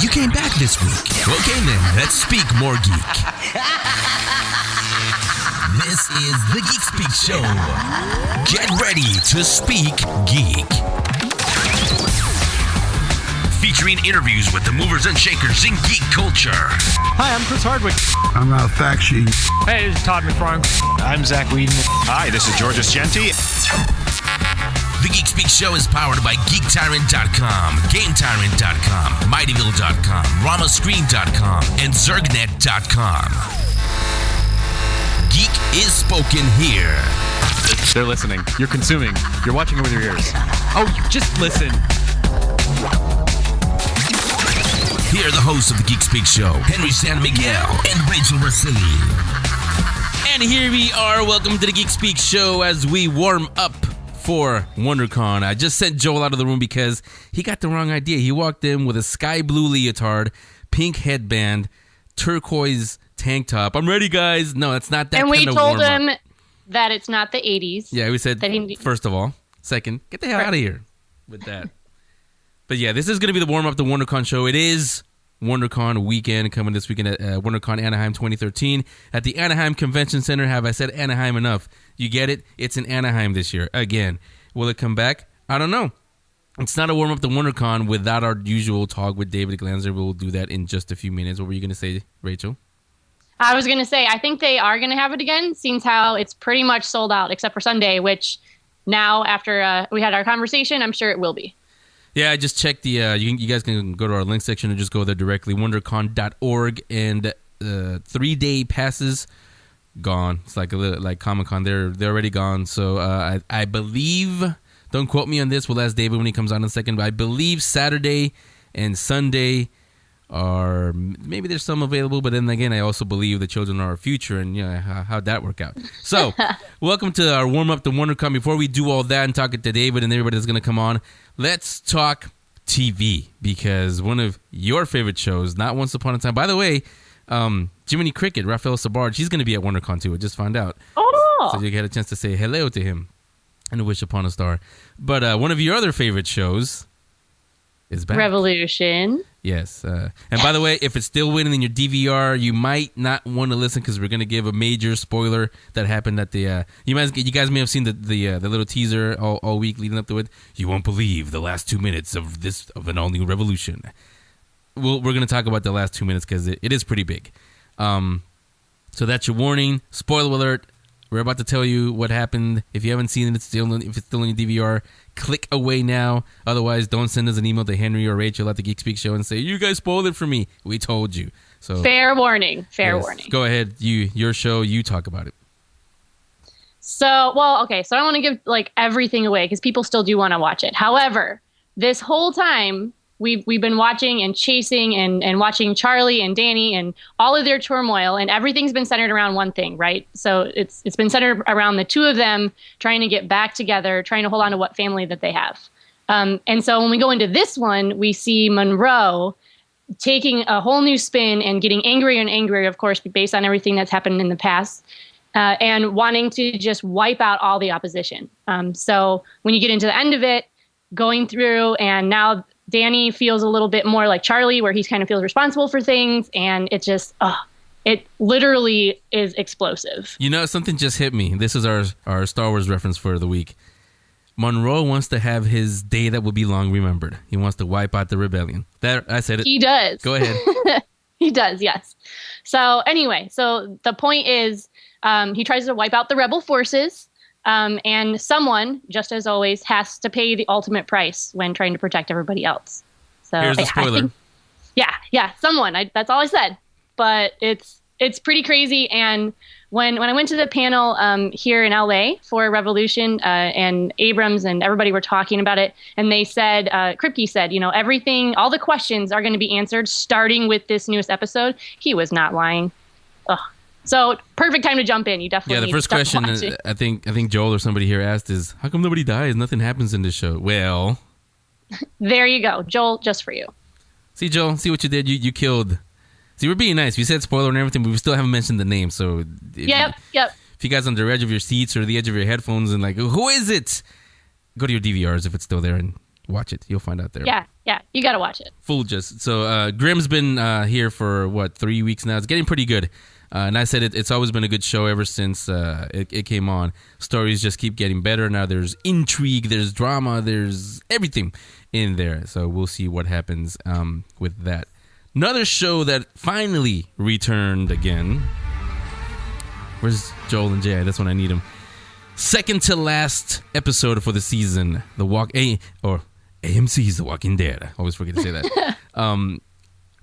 you came back this week. Okay then, let's speak more geek. This is the Geek Speak Show. Get ready to speak geek. Featuring interviews with the movers and shakers in geek culture. Hi, I'm Chris Hardwick. I'm Ralph Bakshi. Hey, this is Todd McFarlane. I'm Zach Whedon. Hi, this is Georges Genti. The Geek Speak Show is powered by GeekTyrant.com, GameTyrant.com, MightyVille.com, RamaScreen.com, and ZergNet.com. Geek is spoken here. They're listening. You're consuming. You're watching it with your ears. Oh, just listen. Here are the hosts of the Geek Speak Show, Henry San Miguel and Rachel Rosilli. And here we are. Welcome to the Geek Speak Show as we warm up for WonderCon. I just sent Joel out of the room because he got the wrong idea. He walked in with a sky blue leotard, pink headband, turquoise tank top. I'm ready, guys. No, it's not that kind of warm-up. And we told him that it's not the 80s. Yeah, we said, first of all. Second, get the hell out of here with that. But yeah, this is going to be the warm-up to WonderCon show. It is WonderCon weekend coming this weekend at WonderCon Anaheim 2013 at the Anaheim Convention Center. Have I said Anaheim enough? You get it? It's in Anaheim this year. Again, will it come back? I don't know. It's not a warm-up to WonderCon without our usual talk with David Glanzer. We'll do that in just a few minutes. What were you going to say, Rachel? I was going to say, I think they are going to have it again, seeing how it's pretty much sold out, except for Sunday, which now, after we had our conversation, I'm sure it will be. Yeah, I just checked the, you guys can go to our link section and just go there directly, wondercon.org, and 3-day passes, gone. It's like Comic-Con, they're already gone. So I believe, don't quote me on this, we'll ask David when he comes on in a second, but I believe Saturday and Sunday are, maybe there's some available, but then again, I also believe the children are our future, and how'd that work out? So, welcome to our warm-up to WonderCon. Before we do all that and talk to David and everybody that's going to come on, let's talk TV, because one of your favorite shows, not Once Upon a Time. By the way, Jiminy Cricket, Raphael Sabard, she's going to be at WonderCon too. I just found out. Oh! So you get a chance to say hello to him and wish upon a star. But one of your other favorite shows is back. Revolution. Yes. And by the way, if it's still waiting in your DVR, you might not want to listen because we're going to give a major spoiler that happened at the... you guys may have seen the little teaser all week leading up to it. You won't believe the last 2 minutes of an all-new Revolution. We're going to talk about the last 2 minutes because it is pretty big. So that's your warning. Spoiler alert. We're about to tell you what happened. If you haven't seen it, if it's still in your DVR, click away now. Otherwise, don't send us an email to Henry or Rachel at the Geek Speak Show and say, you guys spoiled it for me. We told you. So Fair warning. Fair warning. Go ahead. Your show. You talk about it. So, okay. So I don't want to give everything away because people still do want to watch it. However, this whole time we've been watching and chasing and watching Charlie and Danny and all of their turmoil, and everything's been centered around one thing, right? So it's been centered around the two of them trying to get back together, trying to hold on to what family that they have. And so when we go into this one, we see Monroe taking a whole new spin and getting angrier and angrier, of course, based on everything that's happened in the past, and wanting to just wipe out all the opposition. So when you get into the end of it, going through, and now Danny feels a little bit more like Charlie, where he kind of feels responsible for things, and it just, it literally is explosive. You know, something just hit me. This is our Star Wars reference for the week. Monroe wants to have his day that will be long remembered. He wants to wipe out the rebellion. That I said it. He does. Go ahead. He does, yes. So anyway, so the point is he tries to wipe out the rebel forces. And someone, just as always, has to pay the ultimate price when trying to protect everybody else. So here's the spoiler. Someone. That's all I said. But it's pretty crazy. And when I went to the panel here in LA for Revolution, and Abrams and everybody were talking about it, and they said, Kripke said, everything, all the questions are going to be answered starting with this newest episode. He was not lying. Ugh. So perfect time to jump in. You definitely the first question I think Joel or somebody here asked is, how come nobody dies? Nothing happens in this show. Well, there you go, Joel. Just for you. See, Joel. See what you did. You killed. See, we're being nice. We said spoiler and everything, but we still haven't mentioned the name. So yep. If you guys on the edge of your seats or the edge of your headphones and who is it? Go to your DVRs if it's still there and watch it. You'll find out there. Yeah, you gotta watch it. Full gist. So Grimm's been here for 3 weeks now. It's getting pretty good. And I said it's always been a good show ever since it came on. Stories just keep getting better. Now there's intrigue, there's drama, there's everything in there. So we'll see what happens with that. Another show that finally returned again. Where's Joel and Jay? That's when I need them. Second to last episode for the season. AMC's The Walking Dead. I always forget to say that.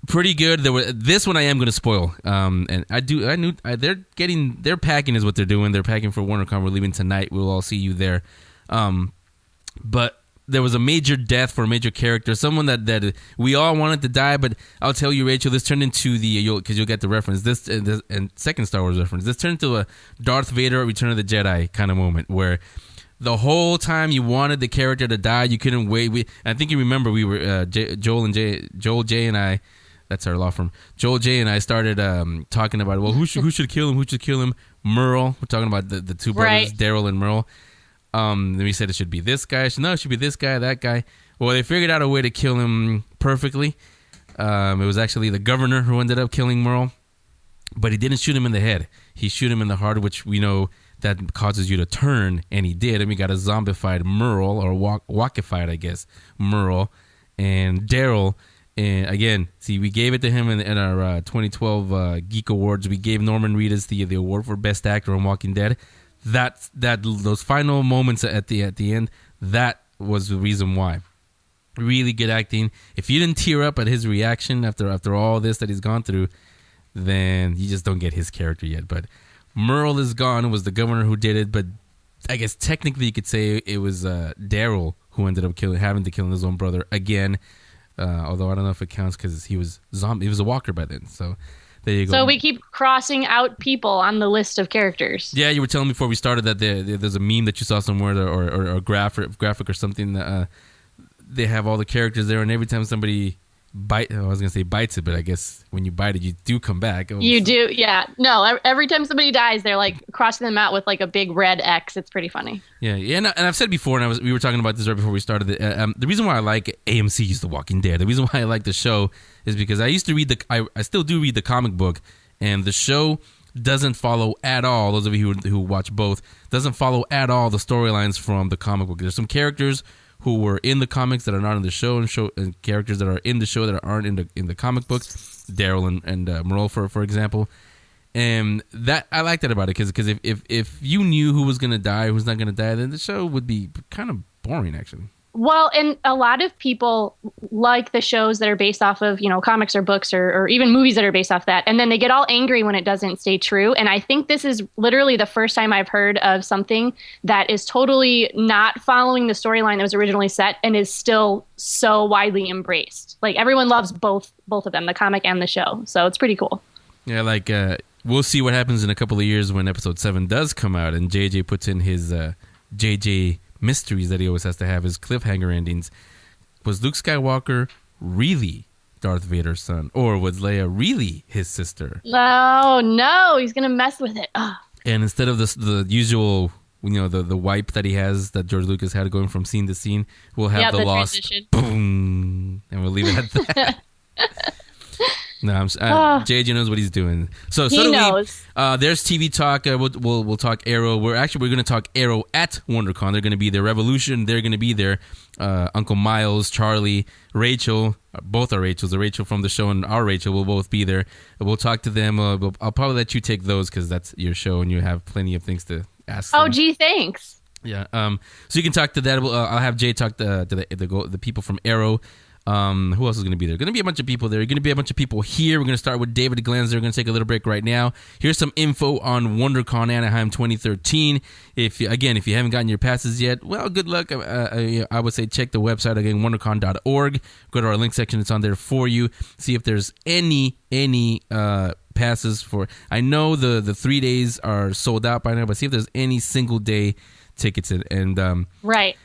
Pretty good. This one I am going to spoil. And they're packing is what they're doing. They're packing for WonderCon. We're leaving tonight. We'll all see you there. But there was a major death for a major character, someone that we all wanted to die. But I'll tell you, Rachel, this turned into because you'll get the reference. This and second Star Wars reference. This turned into a Darth Vader Return of the Jedi kind of moment where the whole time you wanted the character to die, you couldn't wait. I think you remember we were Joel, Jay, and I. That's our law firm. Joel, Jay, and I started talking about, well, who should kill him? Who should kill him? Merle. We're talking about the two brothers, right. Daryl and Merle. Then we said it should be this guy. No, it should be this guy, that guy. Well, they figured out a way to kill him perfectly. It was actually the governor who ended up killing Merle. But he didn't shoot him in the head. He shoot him in the heart, which we know that causes you to turn, and he did. And we got a zombified Merle, or walkified, I guess, Merle. And Daryl... And again, see, we gave it to him in our 2012 Geek Awards. We gave Norman Reedus the award for Best Actor on Walking Dead. Those final moments at the end, that was the reason why. Really good acting. If you didn't tear up at his reaction after all this that he's gone through, then you just don't get his character yet. But Merle is gone. It was the governor who did it, but I guess technically you could say it was Daryl who ended up having to kill his own brother again. Although I don't know if it counts because he was zombie. He was a walker by then. So there you go. So we keep crossing out people on the list of characters. Yeah, you were telling me before we started that there's a meme that you saw somewhere or a graphic or something that they have all the characters there, and every time somebody bites it, but I guess when you bite it, you do come back. You do, yeah. No, every time somebody dies, they're like crossing them out with like a big red X. It's pretty funny. Yeah, and I've said before, and we were talking about this right before we started. The reason why I like AMC's The Walking Dead, the reason why I like the show is because I used to read I still do read the comic book, and the show doesn't follow at all. Those of you who watch both, doesn't follow at all the storylines from the comic book. There's some characters who were in the comics that are not in the show, and characters that are in the show that aren't in the comic book. Daryl and Merle, for example. And that I like that about it because if you knew who was going to die, who's not going to die, then the show would be kind of boring, actually. Well, and a lot of people like the shows that are based off of, comics or books or even movies that are based off that. And then they get all angry when it doesn't stay true. And I think this is literally the first time I've heard of something that is totally not following the storyline that was originally set and is still so widely embraced. Like everyone loves both of them, the comic and the show. So it's pretty cool. Yeah, we'll see what happens in a couple of years when episode 7 does come out and JJ puts in his JJ mysteries that he always has to have, his cliffhanger endings. Was Luke Skywalker really Darth Vader's son, or was Leia really his sister? No, he's gonna mess with it. Ugh. And instead of the usual, the wipe that he has that George Lucas had going from scene to scene, we'll have the lost transition. Boom, and we'll leave it at that. No, JJ knows what he's doing. So he knows. There's TV talk. We'll talk Arrow. We're going to talk Arrow at WonderCon. They're going to be there. Revolution. They're going to be there. Uncle Miles, Charlie, Rachel. Both are Rachels. The Rachel from the show and our Rachel will both be there. We'll talk to them. I'll probably let you take those because that's your show and you have plenty of things to ask them. Oh, gee, thanks. Yeah. So you can talk to that. I'll have Jay talk to the people from Arrow. Who else is going to be there? Going to be a bunch of people there. Going to be a bunch of people here. We're going to start with David Glanzer. We're going to take a little break right now. Here's some info on WonderCon Anaheim 2013. If you haven't gotten your passes yet, well, good luck. I would say check the website again, WonderCon.org. Go to our link section. It's on there for you. See if there's any passes for. I know the 3 days are sold out by now, but see if there's any single day tickets. And right.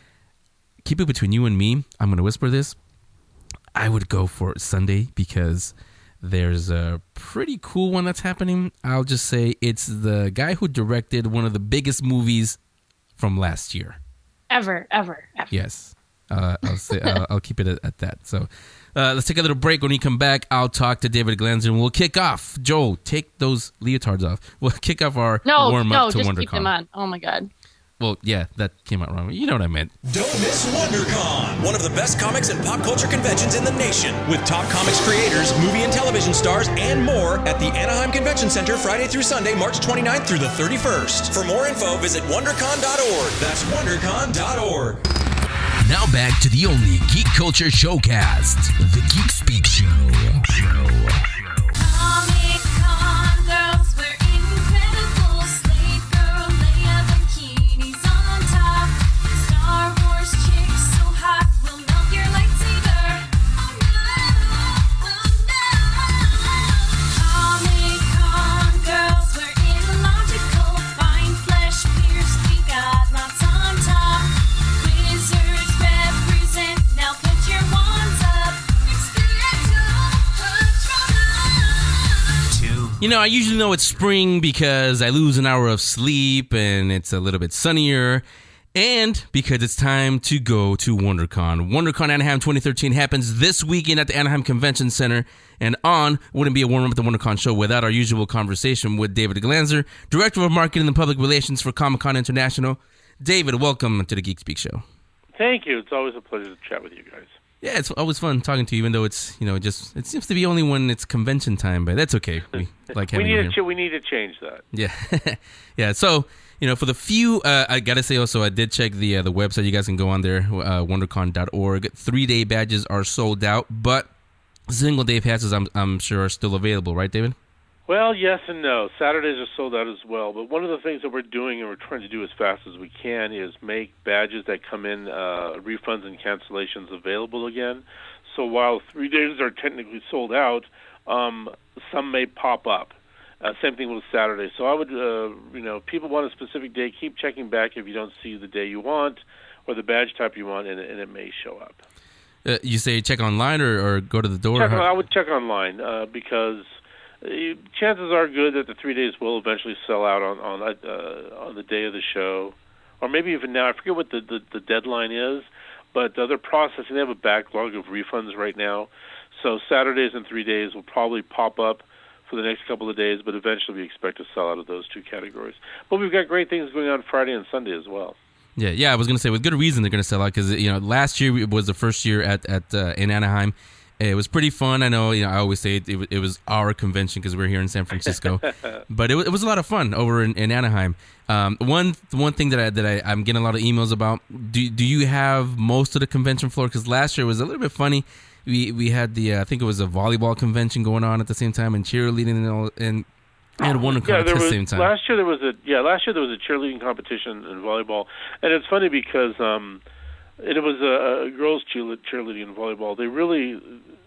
Keep it between you and me. I'm going to whisper this. I would go for Sunday because there's a pretty cool one that's happening. I'll just say it's the guy who directed one of the biggest movies from last year. Ever. Yes. I'll keep it at that. So let's take a little break. When we come back, I'll talk to David Glanzer, and we'll kick off. Joel, take those leotards off. We'll kick off our warm-up to just WonderCon. keep them on. Oh, my God. Well, yeah, that came out wrong. You know what I meant. Don't miss WonderCon, one of the best comics and pop culture conventions in the nation, with top comics creators, movie and television stars, and more at the Anaheim Convention Center Friday through Sunday, March 29th through the 31st. For more info, visit WonderCon.org. That's WonderCon.org. Now back to the only geek culture showcast, the Geek Speak Show. Comic Con girls wear incredible slate girl Leia bikinis on top. Star Wars chicks so hot will melt your lightsaber. Oh no, Comic Con girls wear illogical, fine flesh pierced. We got lots on top. Wizards represent. Now put your wands up. You know, I usually know it's spring because I lose an hour of sleep and it's a little bit sunnier, and because it's time to go to WonderCon. WonderCon Anaheim 2013 happens this weekend at the Anaheim Convention Center, and wouldn't be a warm-up at the WonderCon show without our usual conversation with David Glanzer, Director of Marketing and Public Relations for Comic-Con International. David, welcome to the Geek Speak Show. Thank you. It's always a pleasure to chat with you guys. Yeah, it's always fun talking to you, even though it's, it seems to be only when it's convention time, but that's okay. We like having you here. We need to change that. Yeah. Yeah, so, for the few, I got to say also, I did check the website. You guys can go on there, wondercon.org. 3-day badges are sold out, but single-day passes, I'm sure, are still available, right, David? Well, yes and no. Saturdays are sold out as well, but one of the things that we're doing and we're trying to do as fast as we can is make badges that come in, refunds and cancellations available again. So while 3 days are technically sold out, some may pop up. Same thing with Saturday. So I would, people want a specific day, keep checking back if you don't see the day you want or the badge type you want, and it may show up. You say check online or go to the door? I would check online because chances are good that the 3 days will eventually sell out on the day of the show, or maybe even now. I forget what the deadline is, but they're processing. They have a backlog of refunds right now, so Saturdays and 3 days will probably pop up for the next couple of days, but eventually we expect to sell out of those two categories. But we've got great things going on Friday and Sunday as well. Yeah. I was going to say with good reason they're going to sell out because last year was the first year in Anaheim. It was pretty fun. I know, I always say it was our convention because we're here in San Francisco, but it was a lot of fun over in Anaheim. One thing that I'm getting a lot of emails about. Do you have most of the convention floor? Because last year was a little bit funny. We had I think it was a volleyball convention going on at the same time and cheerleading and WonderCon at the same time. Last year there was a cheerleading competition in volleyball, and it's funny because it was a girls' cheerleading and volleyball. They really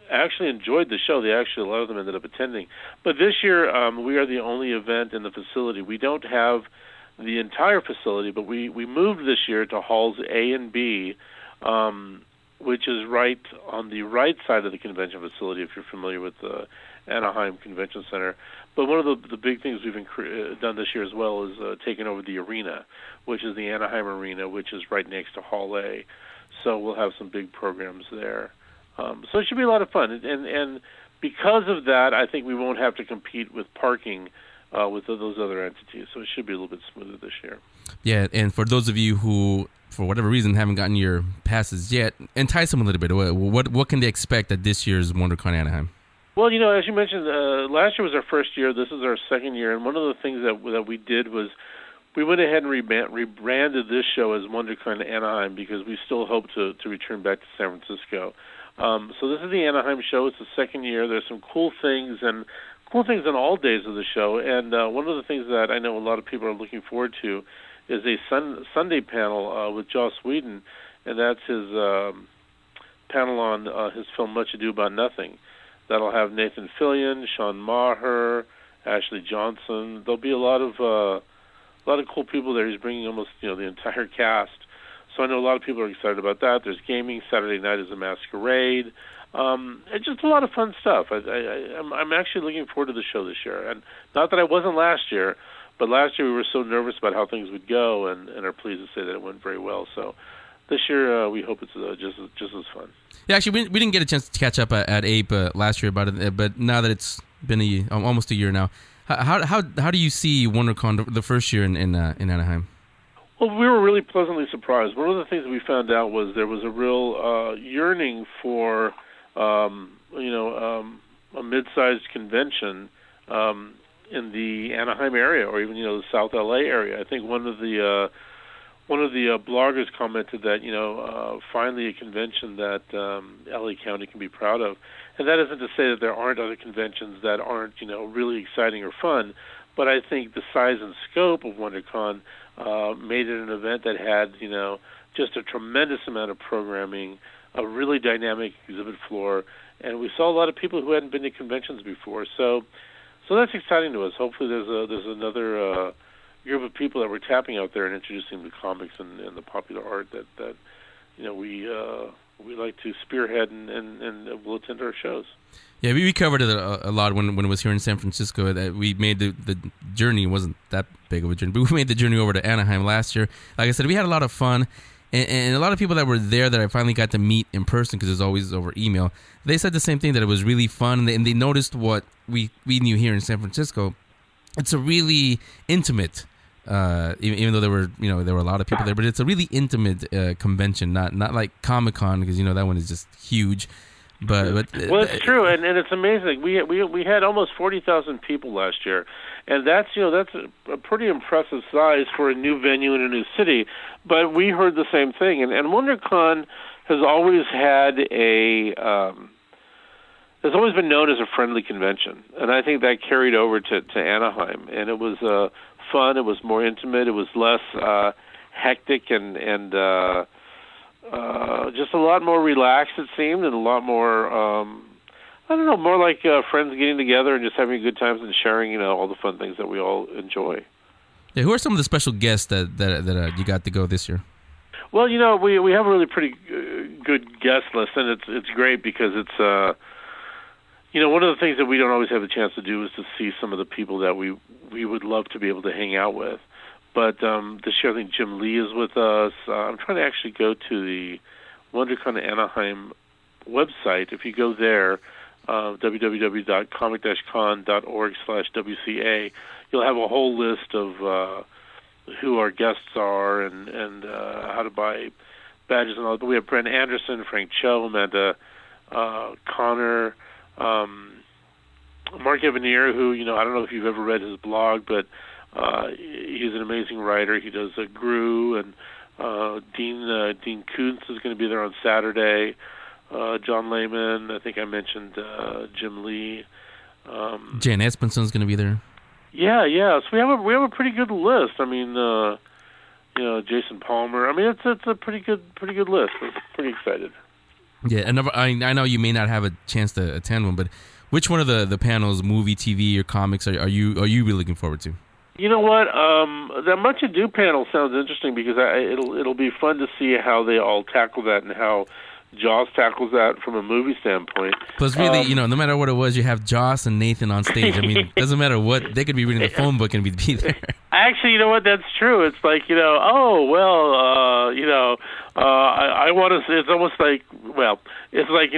actually enjoyed the show. A lot of them ended up attending. But this year, we are the only event in the facility. We don't have the entire facility, but we moved this year to halls A and B, which is right on the right side of the convention facility, if you're familiar with the Anaheim Convention Center. But one of the big things we've done this year as well is taken over the arena, which is the Anaheim Arena, which is right next to Hall A. So we'll have some big programs there. So it should be a lot of fun. And because of that, I think we won't have to compete with parking with those other entities. So it should be a little bit smoother this year. Yeah, and for those of you who, for whatever reason, haven't gotten your passes yet, entice them a little bit. What can they expect at this year's WonderCon Anaheim? Well, as you mentioned, last year was our first year. This is our second year. And one of the things that we did was we went ahead and rebranded this show as WonderCon Anaheim because we still hope to return back to San Francisco. So this is the Anaheim show. It's the second year. There's some cool things on all days of the show. And one of the things that I know a lot of people are looking forward to is a Sunday panel with Joss Whedon, and that's his panel on his film Much Ado About Nothing. That'll have Nathan Fillion, Sean Maher, Ashley Johnson. There'll be a lot of cool people there. He's bringing almost the entire cast. So I know a lot of people are excited about that. There's gaming. Saturday night is a masquerade. It's just a lot of fun stuff. I'm actually looking forward to the show this year. And not that I wasn't last year, but last year we were so nervous about how things would go and are pleased to say that it went very well. So this year we hope it's just as fun. Yeah, actually, we didn't get a chance to catch up at Ape last year about it, but now that it's been almost a year now, how do you see WonderCon the first year in Anaheim? Well, we were really pleasantly surprised. One of the things that we found out was there was a real yearning for, a mid-sized convention in the Anaheim area, or even the South LA area. I think one of the bloggers commented that finally a convention that LA County can be proud of, and that isn't to say that there aren't other conventions that aren't really exciting or fun, but I think the size and scope of WonderCon made it an event that had just a tremendous amount of programming, a really dynamic exhibit floor, and we saw a lot of people who hadn't been to conventions before. So that's exciting to us. Hopefully, there's another group of people that we're tapping out there and introducing the comics and the popular art that we like to spearhead and will attend our shows. Yeah, we covered it a lot when it was here in San Francisco. That we made the journey. It wasn't that big of a journey, but we made the journey over to Anaheim last year. Like I said, we had a lot of fun, and a lot of people that were there that I finally got to meet in person, because it was always over email. They said the same thing, that it was really fun, and they noticed what we knew here in San Francisco. It's a really intimate, even though there were a lot of people there, but it's a really intimate convention, not like Comic-Con, because that one is just huge. But well, it's true, and it's amazing. We had almost 40,000 people last year, and that's a pretty impressive size for a new venue in a new city. But we heard the same thing, and WonderCon has always had has always been known as a friendly convention, and I think that carried over to Anaheim, and it was fun. It was more intimate. It was less hectic and just a lot more relaxed, it seemed, and a lot more, more like friends getting together and just having good times and sharing, all the fun things that we all enjoy. Yeah, who are some of the special guests that you got to go this year? Well, we have a really pretty good guest list, and it's great because it's, one of the things that we don't always have a chance to do is to see some of the people that we would love to be able to hang out with. But this year, I think Jim Lee is with us. I'm trying to actually go to the WonderCon Anaheim website. If you go there, www.comic-con.org/WCA, you'll have a whole list of who our guests are and how to buy badges and all that. But we have Brent Anderson, Frank Cho, Amanda Connor, Mark Evanier, who, I don't know if you've ever read his blog, but he's an amazing writer. He does a Gru, and Dean Koontz is going to be there on Saturday. John Lehman, I think I mentioned Jim Lee. Jan Espenson's going to be there. Yeah. So we have a pretty good list. I mean, Jason Palmer. I mean, it's a pretty good list. We're pretty excited. Yeah, and I know you may not have a chance to attend one, but which one of the panels, movie, TV, or comics, are you really looking forward to? You know what? That Much Ado panel sounds interesting because it'll be fun to see how they all tackle that and how Joss tackles that from a movie standpoint. Plus, really, no matter what it was, you have Joss and Nathan on stage. I mean, it doesn't matter what, they could be reading the phone book and be there. Actually, you know what? That's true. It's like, I want to. It's almost like, it's like,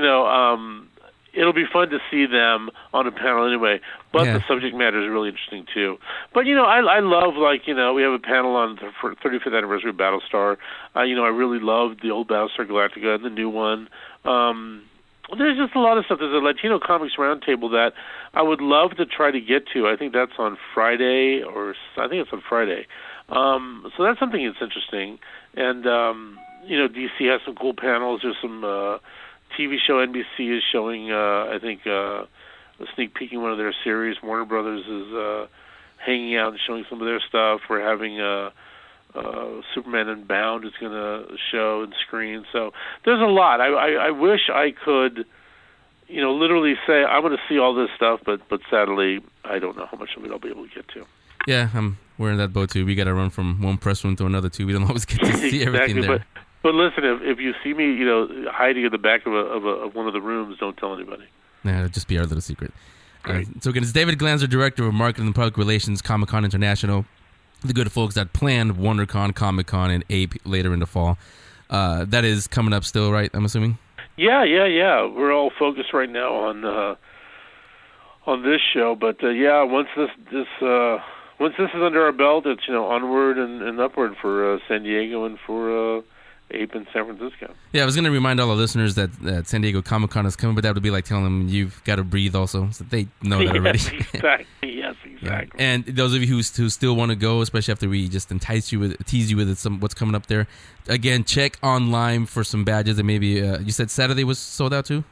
it'll be fun to see them on a panel anyway. But the subject matter is really interesting too. But I love, we have a panel on the 35th anniversary of Battlestar. I really love the old Battlestar Galactica and the new one. There's just a lot of stuff. There's a Latino Comics Roundtable that I would love to try to get to. I think that's on Friday, So that's something that's interesting. And DC has some cool panels. There's some TV show NBC is showing. I think. A sneak peek in one of their series. Warner Brothers is hanging out and showing some of their stuff. We're having Superman Unbound is going to show and screen. So there's a lot. I wish I could, literally say I'm going to see all this stuff, but sadly I don't know how much of it I'll be able to get to. Yeah, we're in that boat too. We got to run from one press room to another too. We don't always get to see everything there. But listen, if you see me, hiding in the back of one of the rooms, don't tell anybody. Nah, it'll just be our little secret. So again, it's David Glanzer, Director of Marketing and Public Relations, Comic-Con International. The good folks that planned WonderCon, Comic-Con, and Ape later in the fall. that is coming up still, right? I'm assuming. Yeah. We're all focused right now on this show, but once this is under our belt, it's onward and upward for San Diego and for Ape in San Francisco. Yeah, I was going to remind all the listeners that San Diego Comic-Con is coming, but that would be like telling them you've got to breathe also, so they know that already. Yes, exactly. Yeah. And those of you who still want to go, especially after we just tease you with what's coming up there, again, check online for some badges, and maybe, you said Saturday was sold out too?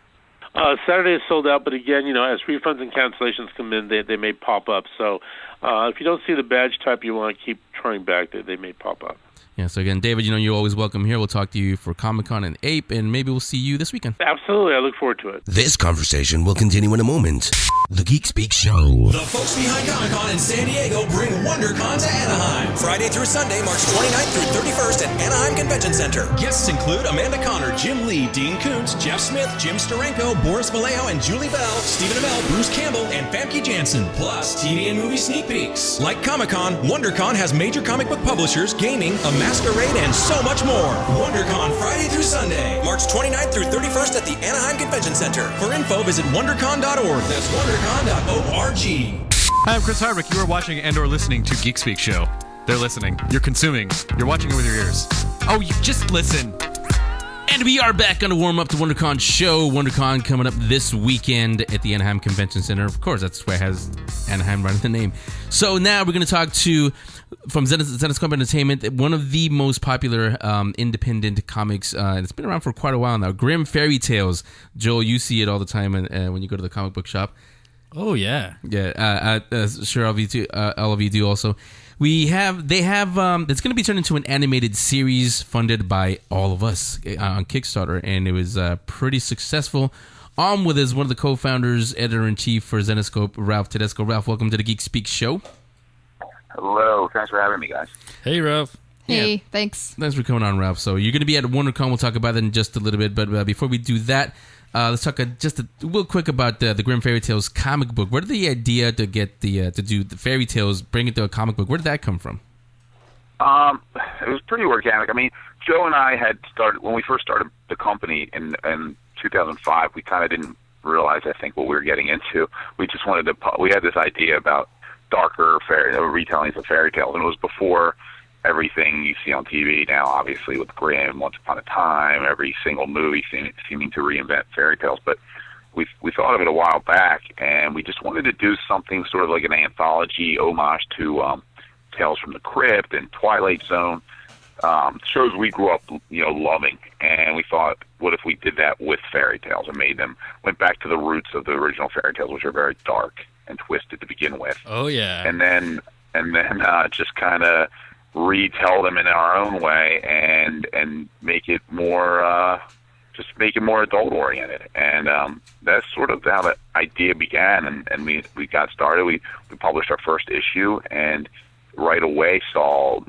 Saturday is sold out, but again, as refunds and cancellations come in, they may pop up. So if you don't see the badge type you want, keep trying back. They may pop up. Yeah, so again, David, you're always welcome here. We'll talk to you for Comic-Con and Ape, and maybe we'll see you this weekend. Absolutely. I look forward to it. This conversation will continue in a moment. The Geek Speak Show. The folks behind Comic-Con in San Diego bring WonderCon to Anaheim. Friday through Sunday, March 29th through 31st at Anaheim Convention Center. Guests include Amanda Connor, Jim Lee, Dean Koontz, Jeff Smith, Jim Steranko, Boris Vallejo, and Julie Bell, Stephen Amell, Bruce Campbell, and Famke Janssen. Plus, TV and movie sneak peeks. Like Comic-Con, WonderCon has major comic book publishers, gaming, a masquerade, and so much more. WonderCon Friday through Sunday, March 29th through 31st at the Anaheim Convention Center. For info, visit WonderCon.org. That's WonderCon.org. Hi, I'm Chris Hardwick. You are watching and/or listening to Geek Speak Show. They're listening. You're consuming. You're watching it with your ears. Oh, you just listen. And we are back on the warm up to WonderCon show. WonderCon coming up this weekend at the Anaheim Convention Center. Of course, that's why it has Anaheim right in the name. So now we're going to talk to, from Tedesco Entertainment, one of the most popular independent comics. It's been around for quite a while now. Grimm Fairy Tales. Joel, you see it all the time when you go to the comic book shop. Oh, yeah. Yeah, sure all of you do also. They have it's going to be turned into an animated series funded by all of us on Kickstarter, and it was pretty successful. On with us, one of the co-founders, editor-in-chief for Zenescope, Ralph Tedesco. Ralph, welcome to the Geek Speak Show. Hello, thanks for having me, guys. Hey, Ralph. Hey, thanks. Thanks for coming on, Ralph. So you're going to be at WonderCon. We'll talk about that in just a little bit, but before we do that, let's talk just real quick about the Grimm Fairy Tales comic book. Where did the idea to get to do the fairy tales, bring it to a comic book, where did that come from? It was pretty organic. I mean, Joe and I had started, when we first started the company in 2005, we kind of didn't realize, I think, what we were getting into. We just wanted to, we had this idea about darker retellings of fairy tales, and it was before everything you see on TV now, obviously, with Grimm, Once Upon a Time, every single movie seeming to reinvent fairy tales. But we thought of it a while back, and we just wanted to do something sort of like an anthology homage to Tales from the Crypt and Twilight Zone, shows we grew up, loving. And we thought, what if we did that with fairy tales and went back to the roots of the original fairy tales, which are very dark and twisted to begin with. Oh, yeah. And then just kind of retell them in our own way and make it more adult oriented. And that's sort of how the idea began, and we got started. We published our first issue and right away saw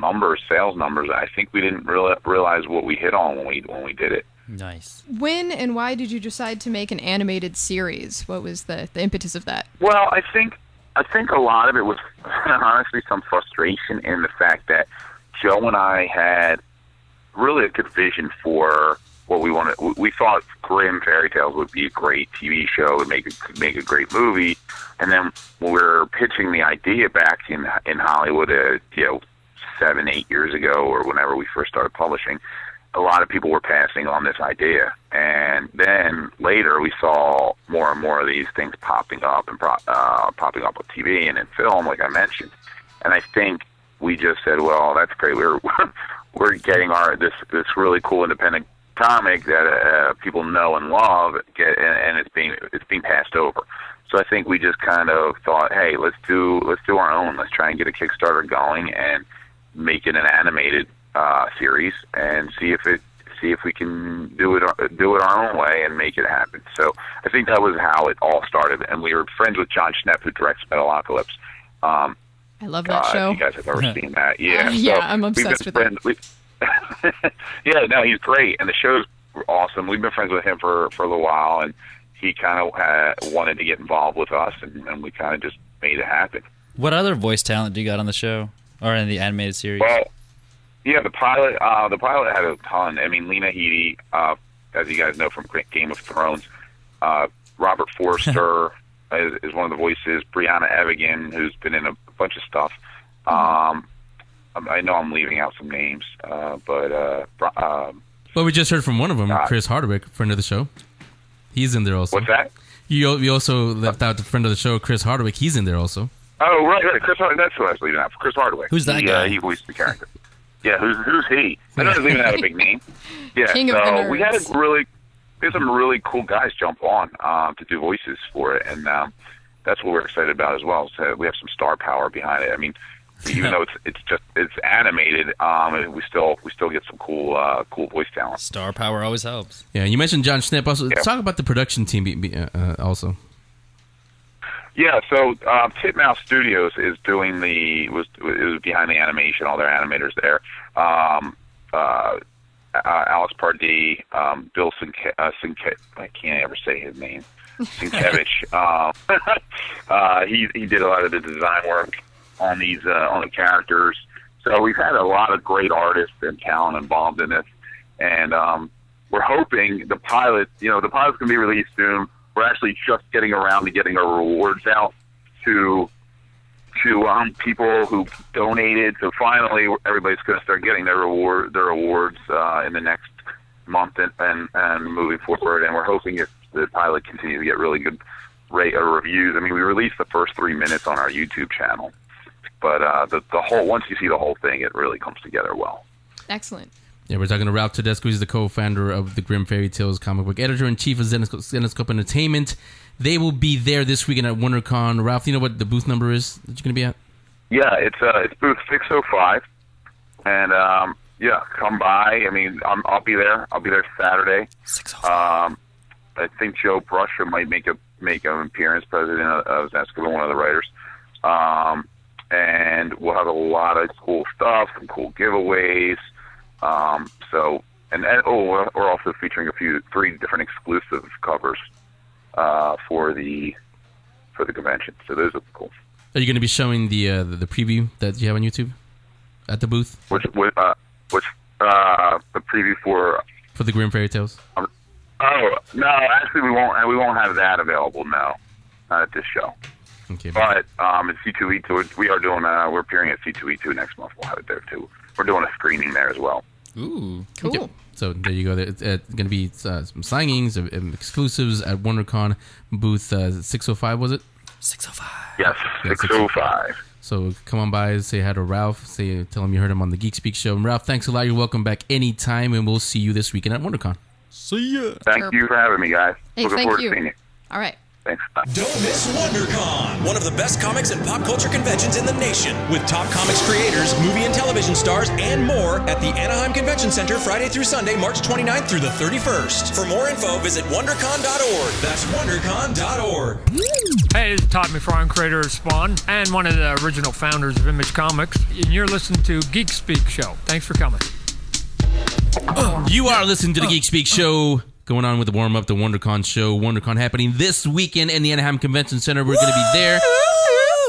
sales numbers. I think we didn't realize what we hit on when we did it. Nice. When and why did you decide to make an animated series? What was the impetus of that? Well, I think a lot of it was honestly some frustration in the fact that Joe and I had really a good vision for what we wanted. We thought Grimm Fairy Tales would be a great TV show and make a great movie. And then when we were pitching the idea back in Hollywood, 7-8 years ago, or whenever we first started publishing, a lot of people were passing on this idea. And then later we saw more and more of these things popping up and popping up on TV and in film, like I mentioned. And I think we just said, well, that's great. We're getting this really cool independent comic that people know and love, and it's being passed over. So I think we just kind of thought, hey, let's do our own. Let's try and get a Kickstarter going and make it an animated series and see if we can do it our own way and make it happen. So I think that was how it all started. And we were friends with John Schnepp, who directs Metalocalypse. I love that show. If you guys have ever seen that, yeah. Yeah, I'm obsessed with it. Yeah, no, he's great, and the show's awesome. We've been friends with him for a little while, and he kind of wanted to get involved with us, and we kind of just made it happen. What other voice talent do you got on the show or in the animated series? Yeah, the pilot had a ton. I mean, Lena Headey, as you guys know from Game of Thrones, Robert Forster is one of the voices. Brianna Evigan, who's been in a bunch of stuff. I know I'm leaving out some names, but well, we just heard from one of them, Chris Hardwick, friend of the show. He's in there also. What's that? You also left out the friend of the show, Chris Hardwick. He's in there also. Oh, right. Chris Hardwick. That's who I was leaving out. Chris Hardwick. Who's that guy? He voiced the character. Yeah, who's he? I know he doesn't even have a big name. Yeah, King of the so nerds. we had some really cool guys jump on to do voices for it, and that's what we're excited about as well. So we have some star power behind it. I mean, even though it's animated, we still get some cool voice talent. Star power always helps. Yeah, you mentioned John Schnepp. Also, talk about the production team also. Yeah, so Titmouse Studios is doing it was behind the animation, all their animators there. Alex Pardee, Bill Sienkiewicz, I can't ever say his name. Sienkiewicz. He did a lot of the design work on these on the characters. So we've had a lot of great artists and talent involved in this, and we're hoping the pilot's going to be released soon. We're actually just getting around to getting our rewards out to people who donated. So finally, everybody's going to start getting their awards in the next month and moving forward. And we're hoping if the pilot continues to get really good reviews. I mean, we released the first 3 minutes on our YouTube channel, but the whole once you see the whole thing, it really comes together well. Excellent. Yeah, we're talking to Ralph Tedesco. He's the co-founder of the Grimm Fairy Tales comic book, editor-in-chief of Zenescope Entertainment. They will be there this weekend at WonderCon. Ralph, you know what the booth number is that you're going to be at? Yeah, it's booth 605, and come by. I mean, I'll be there. I'll be there Saturday. 605. I think Joe Brusher might make an appearance, president of Zenescope, one of the writers. And we'll have a lot of cool stuff, some cool giveaways. We're also featuring 3 different exclusive covers for the convention. So those are cool. Are you going to be showing the preview that you have on YouTube at the booth? Which the preview for the Grimm Fairy Tales? Oh no, actually we won't have that available. No, not at this show. Okay, but at C2E2 we are doing. We're appearing at C2E2 next month. We'll have it there too. We're doing a screening there as well. Ooh, cool. Yep. So there you go. It's going to be some signings, exclusives at WonderCon booth 605. Was it? 605. Yes, 605. So come on by, say hi to Ralph, tell him you heard him on the Geek Speak show. And Ralph, thanks a lot. You're welcome back anytime, and we'll see you this weekend at WonderCon. See ya. Thank you for having me, guys. Hey, Looking thank forward you. to seeing you. All right. Thanks. Don't miss WonderCon, one of the best comics and pop culture conventions in the nation, with top comics creators, movie and television stars, and more at the Anaheim Convention Center Friday through Sunday, March 29th through the 31st. For more info, visit WonderCon.org. That's WonderCon.org. Hey, this is Todd McFarlane, creator of Spawn, and one of the original founders of Image Comics, and you're listening to Geek Speak Show. Thanks for coming. You are listening to the Geek Speak show. Going on with the warm-up, the WonderCon show. WonderCon happening this weekend in the Anaheim Convention Center. We're going to be there.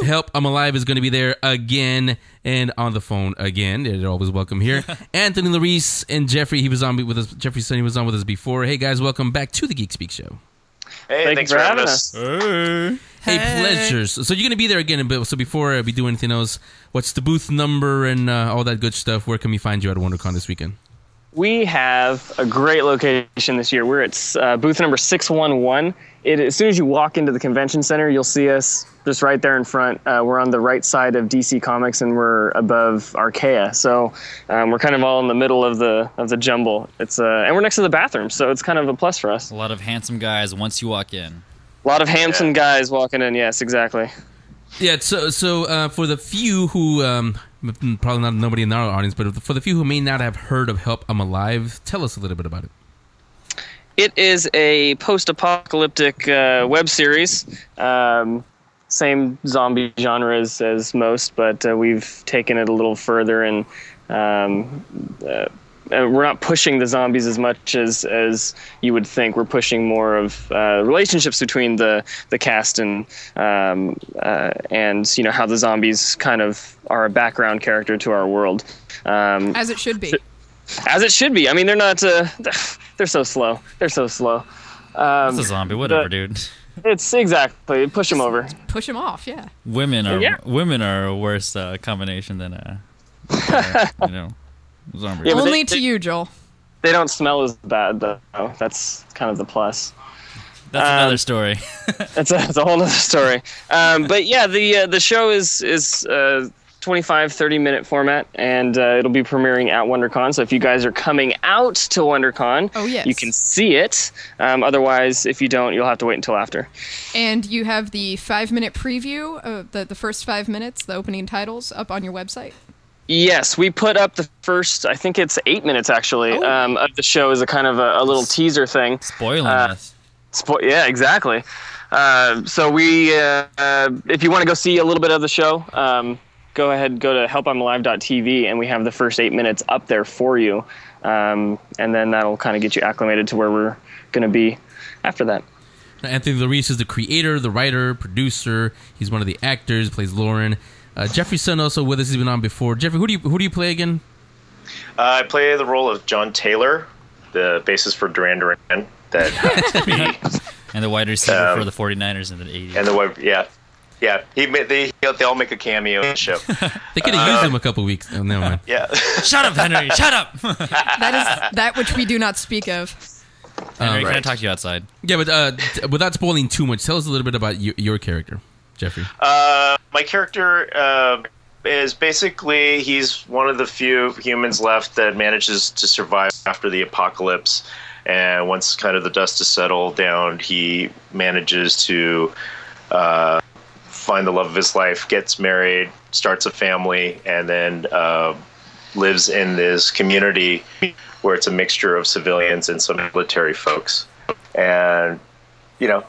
Help, I'm Alive is going to be there again and on the phone again. They're always welcome here. Anthony, Larice, and Jeffrey. He was on with us. Jeffrey Sonny was on with us before. Hey, guys, welcome back to the Geek Speak show. Hey, thanks for having us. Hey, pleasures. So you're going to be there again. So before we do anything else, what's the booth number and all that good stuff? Where can we find you at WonderCon this weekend? We have a great location this year. We're at booth number 611. As soon as you walk into the convention center, you'll see us just right there in front. We're on the right side of DC Comics, and we're above Archaea. So we're kind of all in the middle of the jumble. It's and we're next to the bathroom, so it's kind of a plus for us. A lot of handsome guys once you walk in. A lot of handsome guys walking in. Yes, exactly. Yeah. So for the few who. Probably not nobody in our audience, but for the few who may not have heard of Help, I'm Alive, tell us a little bit about it. It is a post-apocalyptic web series. Same zombie genre as most, but we've taken it a little further and we're not pushing the zombies as much as you would think. We're pushing more of relationships between the cast and how the zombies kind of are a background character to our world. As it should be. As it should be. I mean, they're not. They're so slow. It's a zombie, whatever, dude. It's exactly push them over. Push them off. Yeah. Women are a worse combination than zombies. Yeah, only to you, Joel. They don't smell as bad, though. That's kind of the plus. That's another story. It's a whole other story. But yeah, the show is 25-30 minute format, and it'll be premiering at WonderCon. So if you guys are coming out to WonderCon, you can see it. Otherwise, if you don't, you'll have to wait until after. And you have the 5-minute preview, the first 5 minutes, the opening titles, up on your website? Yes, we put up the first, I think it's 8 minutes actually, of the show as a kind of a little teaser thing. Spoiling us. Yeah, exactly. So we, if you want to go see a little bit of the show, go ahead, go to helpimalive.tv, and we have the first 8 minutes up there for you. And then that'll kind of get you acclimated to where we're going to be after that. Anthony Larice is the creator, the writer, producer. He's one of the actors, plays Lauren. Jeffrey's son also with us. He's been on before. Jeffrey, who do you play again? I play the role of John Taylor, the bassist for Duran Duran. That happens to be... And the wide receiver for the 49ers in the 80s. And they all make a cameo in the show. They could have used him a couple weeks. Oh, never mind. Yeah. Shut up, Henry. Shut up. That is that which we do not speak of. Henry, can I talk to you outside? Yeah, but without spoiling too much, tell us a little bit about your character, Jeffrey. My character is basically, he's one of the few humans left that manages to survive after the apocalypse. And once kind of the dust is settled down, he manages to find the love of his life, gets married, starts a family, and then lives in this community where it's a mixture of civilians and some military folks. And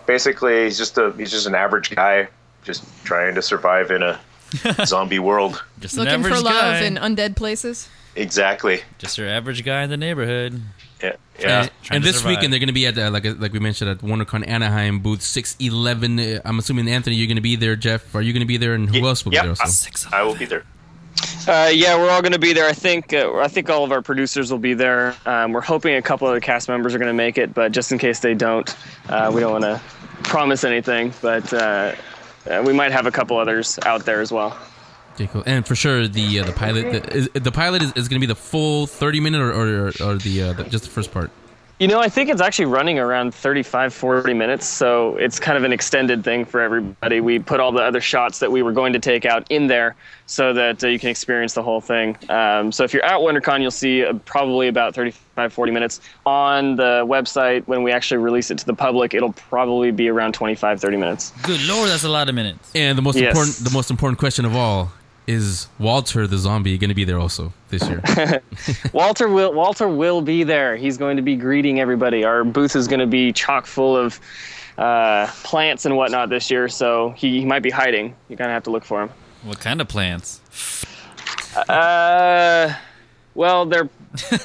basically he's just an average guy just trying to survive in a zombie world. Just looking for love in undead places. Exactly. Just your average guy in the neighborhood. Yeah. And this weekend they're going to be at like we mentioned at WonderCon Anaheim booth 611. I'm assuming Anthony, you're going to be there. Jeff, are you going to be there? And who else will be there? Also? I will be there. Yeah, we're all going to be there. I think all of our producers will be there. We're hoping a couple of the cast members are going to make it, but just in case they don't, we don't want to promise anything. But we might have a couple others out there as well. Okay, cool. And for sure, the pilot the pilot is going to be the full 30-minute or the just the first part. I think it's actually running around 35-40 minutes, so it's kind of an extended thing for everybody. We put all the other shots that we were going to take out in there so that you can experience the whole thing. So if you're at WonderCon, you'll see probably about 35-40 minutes. On the website, when we actually release it to the public, it'll probably be around 25-30 minutes. Good Lord, that's a lot of minutes. And the most important question of all, is Walter the zombie going to be there also this year? Walter will be there. He's going to be greeting everybody. Our booth is going to be chock full of plants and whatnot this year, so he might be hiding. You're going to have to look for him. What kind of plants? Well, they're...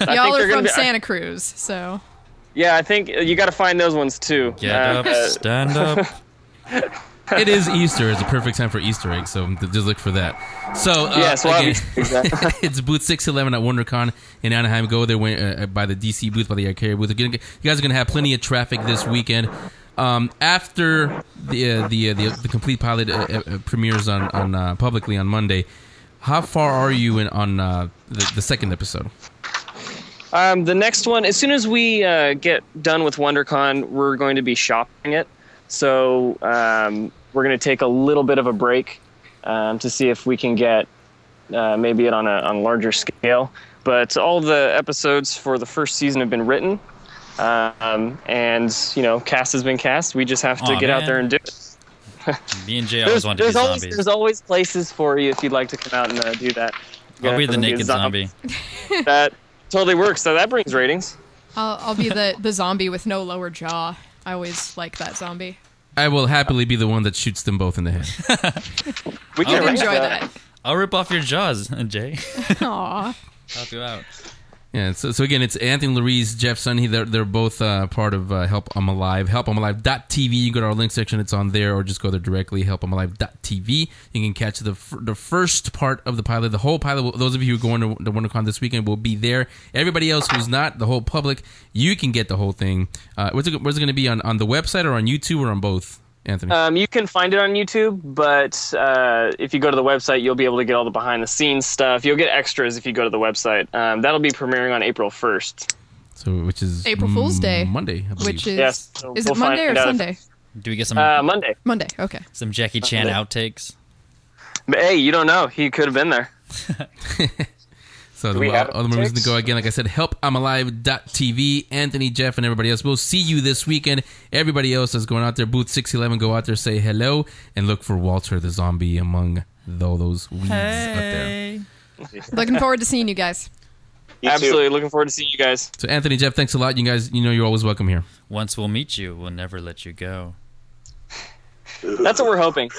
Y'all are from Santa Cruz, so... Yeah, I think you got to find those ones too. Get up, stand up. It is Easter. It's a perfect time for Easter eggs, so just look for that. So, again, it's booth 611 at WonderCon in Anaheim. Go there by the DC booth, by the Arcadia booth. You guys are going to have plenty of traffic this weekend. After the complete pilot premieres on publicly on Monday, how far are you on the second episode? The next one, as soon as we get done with WonderCon, we're going to be shopping it. So we're going to take a little bit of a break to see if we can get maybe it on a larger scale. But all the episodes for the first season have been written, and cast has been cast. We just have to get out there and do it. Me and Jay always wanted to be zombies. There's always places for you if you'd like to come out and do that. I'll be the naked zombie. That totally works. So that brings ratings. I'll be the zombie with no lower jaw. I always like that zombie. I will happily be the one that shoots them both in the head. We can enjoy that. I'll rip off your jaws, Jay. Aw. Help you out. Yeah, so again, it's Anthony, Larice, Jeff, Sonny. They're both part of Help I'm Alive. HelpI'mAlive.tv. You go to our link section, it's on there, or just go there directly, HelpI'mAlive.tv. You can catch the first part of the pilot. The whole pilot, those of you who are going to WonderCon this weekend will be there. Everybody else who's not, the whole public, you can get the whole thing. Where's it going to be, on the website or on YouTube or on both? Anthony? You can find it on YouTube, but if you go to the website, you'll be able to get all the behind-the-scenes stuff. You'll get extras if you go to the website. That'll be premiering on April 1st. So, which is April Fool's Day. Monday, I believe. Which is... Yes, so is it Monday or Sunday? Do we get some... Monday. Monday, okay. Some Jackie Chan outtakes? But hey, you don't know. He could have been there. So all the movies to go again. Like I said, HelpI'mAlive.tv. Anthony, Jeff, and everybody else. We'll see you this weekend. Everybody else that's going out there, booth 611, go out there, say hello, and look for Walter the Zombie among all those weeds out there. Looking forward to seeing you guys. Absolutely, looking forward to seeing you guys. So Anthony, Jeff, thanks a lot. You guys, you're always welcome here. Once we'll meet you, we'll never let you go. That's what we're hoping.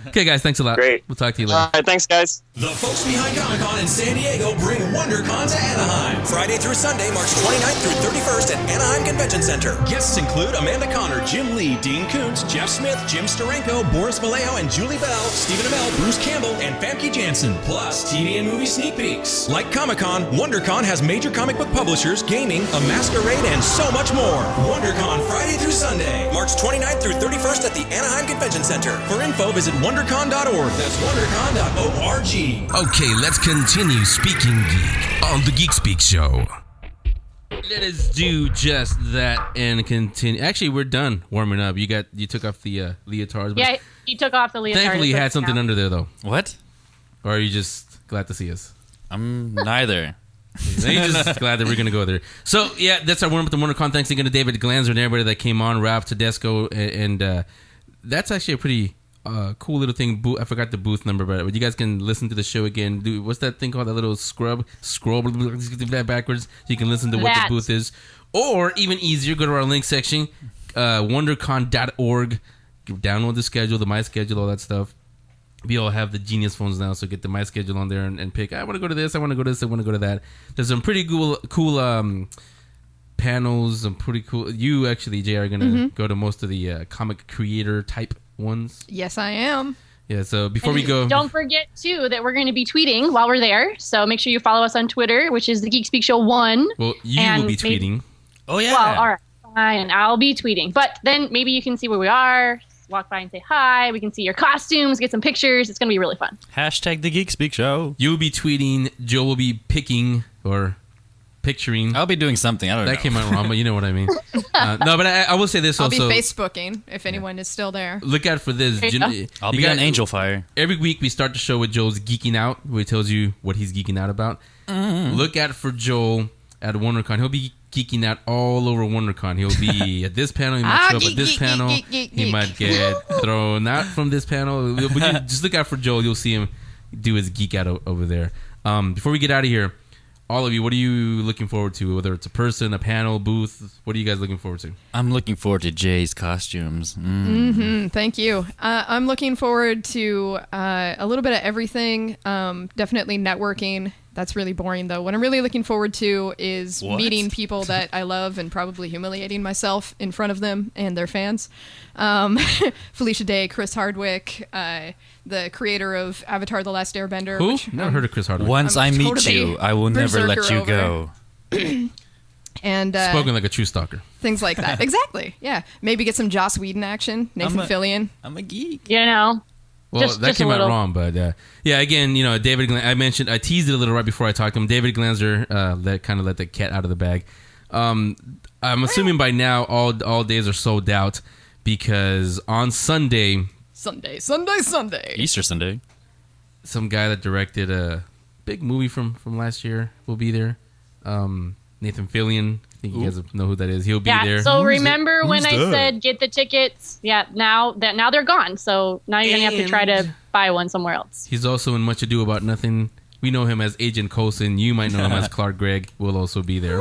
Okay, guys, thanks a lot. Great. We'll talk to you later. All right, thanks, guys. The folks behind Comic-Con in San Diego bring WonderCon to Anaheim. Friday through Sunday, March 29th through 31st at Anaheim Convention Center. Guests include Amanda Connor, Jim Lee, Dean Koontz, Jeff Smith, Jim Steranko, Boris Vallejo, and Julie Bell, Stephen Amell, Bruce Campbell, and Famke Janssen. Plus, TV and movie sneak peeks. Like Comic-Con, WonderCon has major comic book publishers, gaming, a masquerade, and so much more. WonderCon Friday through Sunday, March 29th through 31st at the Anaheim Convention Center. For info, visit WonderCon.org. That's WonderCon.org. Okay, let's continue speaking geek on the Geek Speak Show. Let us do just that and continue. Actually, we're done warming up. You took off the leotards. Yeah, he took off the leotard. Thankfully, you had something under there, though. What? Or are you just glad to see us? I'm neither. You're just glad that we're going to go there. So, yeah, that's our warm up to WonderCon. Thanks again to David Glanzer and everybody that came on, Ralph, Tedesco, and that's actually a pretty cool little thing. I forgot the booth number, but you guys can listen to the show again. What's that thing called? That little scroll that backwards so you can listen to what the booth is. Or, even easier, go to our link section, WonderCon.org. Download the schedule, the My Schedule, all that stuff. We all have the Genius phones now, so get the My Schedule on there and pick, I want to go to this, I want to go to this, I want to go to that. There's some pretty cool panels, some pretty cool... You, actually, Jay, are going to go to most of the comic creator type ones. Yes, I am. Yeah, so before we go... Don't forget, too, that we're going to be tweeting while we're there. So make sure you follow us on Twitter, which is the Geek Speak Show 1. Well, you will be tweeting. Oh, yeah. Well, all right. Fine. I'll be tweeting. But then maybe you can see where we are, walk by and say hi. We can see your costumes, get some pictures. It's going to be really fun. Hashtag the Geek Speak Show. You'll be tweeting. Joe will be picking or picturing. I'll be doing something. I don't know. That came out wrong, but you know what I mean. No, but I will say this I'll also. be Facebooking if anyone is still there. Look out for this. I'll be on Angel Fire. Every week we start the show with Joel's Geeking Out, where he tells you what he's geeking out about. Look out for Joel at WonderCon. He'll be geeking out all over WonderCon. He'll be at this panel. He might show up at this panel. He might get thrown out from this panel. But just look out for Joel. You'll see him do his geek out over there. Before we get out of here, all of you, what are you looking forward to? Whether it's a person, a panel, booth, what are you guys looking forward to? I'm looking forward to Jay's costumes. Thank you. I'm looking forward to a little bit of everything. Definitely networking. That's really boring, though. What I'm really looking forward to is meeting people that I love and probably humiliating myself in front of them and their fans. Felicia Day, Chris Hardwick, the creator of Avatar: The Last Airbender. Who? Which, Never heard of Chris Hardwick. Once I meet you, I will never let you go. And spoken like a true stalker. Things like that. Exactly. Yeah. Maybe get some Joss Whedon action. Nathan Fillion. I'm a geek. You know. Well, that came out wrong, but yeah, again, David Glanzer, I teased it a little right before I talked to him. David Glanzer, that kind of let the cat out of the bag. I'm assuming by now all days are sold out because on Sunday, Easter Sunday, some guy that directed a big movie from last year will be there. Nathan Fillion. I think you guys know who that is. He'll be there. So remember when I said get the tickets? Yeah, now they're gone. So now you're gonna have to try to buy one somewhere else. He's also in Much Ado About Nothing. We know him as Agent Coulson. You might know him as Clark Gregg. Will also be there.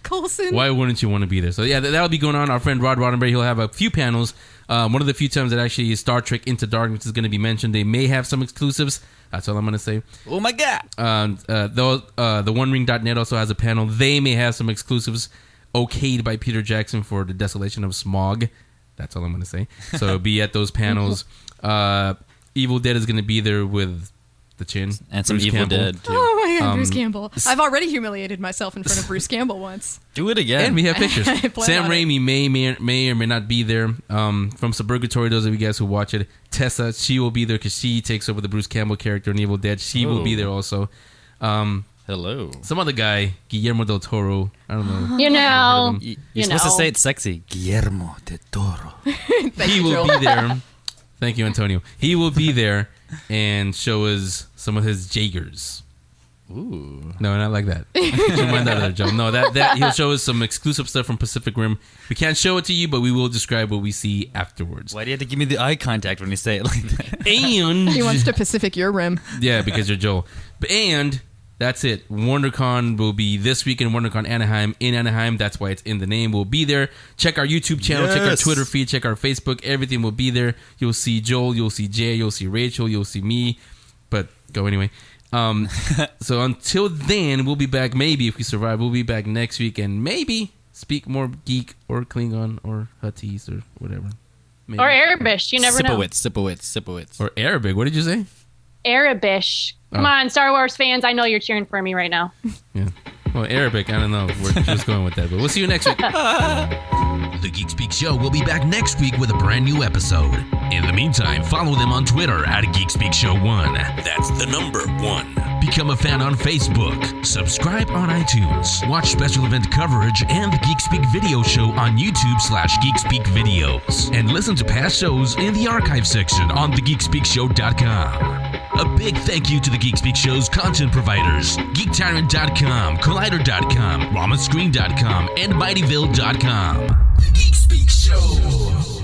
Coulson. Why wouldn't you want to be there? So yeah, that'll be going on. Our friend Rod Roddenberry, he'll have a few panels. One of the few times that actually Star Trek Into Darkness is going to be mentioned. They may have some exclusives. That's all I'm going to say. Oh my God. The OneRing.net also has a panel. They may have some exclusives okayed by Peter Jackson for The Desolation of Smog. That's all I'm going to say. So be at those panels. Evil Dead is going to be there with the Chin. And some Bruce Evil Campbell. Dead, too. Oh my God, Bruce Campbell. I've already humiliated myself in front of Bruce Campbell once. Do it again. And we have pictures. I plan Sam on it. Raimi may or may not be there. From Suburgatory, those of you guys who watch it. Tessa, she will be there because she takes over the Bruce Campbell character in Evil Dead. She will be there also. Hello. Some other guy, Guillermo del Toro. I don't know. You know. You're supposed to say it sexy. Guillermo del Toro. He will be there. Thank you, Antonio. He will be there and show us some of his Jaegers. Ooh. No, not like that. Mind that other joke. No, that he'll show us some exclusive stuff from Pacific Rim. We can't show it to you, but we will describe what we see afterwards. Why do you have to give me the eye contact when you say it like that? And He wants to Pacific your rim. yeah, because you're Joel. And that's it. WonderCon will be this week in WonderCon Anaheim. In Anaheim, that's why it's in the name. We'll be there. Check our YouTube channel. Check our Twitter feed. Check our Facebook. Everything will be there. You'll see Joel. You'll see Jay. You'll see Rachel. You'll see me. But go anyway. So until then, we'll be back. Maybe if we survive, we'll be back next week and maybe speak more geek or Klingon or Huttese or whatever. Maybe. Or Arabish. You never know. Sipowitz. Or Arabic. What did you say? Arabish. Come on, Star Wars fans. I know you're cheering for me right now. Yeah. Well, Arabic, I don't know. We're just going with that. But we'll see you next week. The Geek Speak Show will be back next week with a brand new episode. In the meantime, follow them on Twitter at Geek Speak Show 1. That's the number 1. Become a fan on Facebook. Subscribe on iTunes. Watch special event coverage and the Geek Speak video show on YouTube/Geek Speak Videos. And listen to past shows in the archive section on thegeekspeakshow.com. A big thank you to the Geek Speak Show's content providers, GeekTyrant.com, Collider.com, RamaScreen.com, and MightyVille.com. The Geek Speak Show.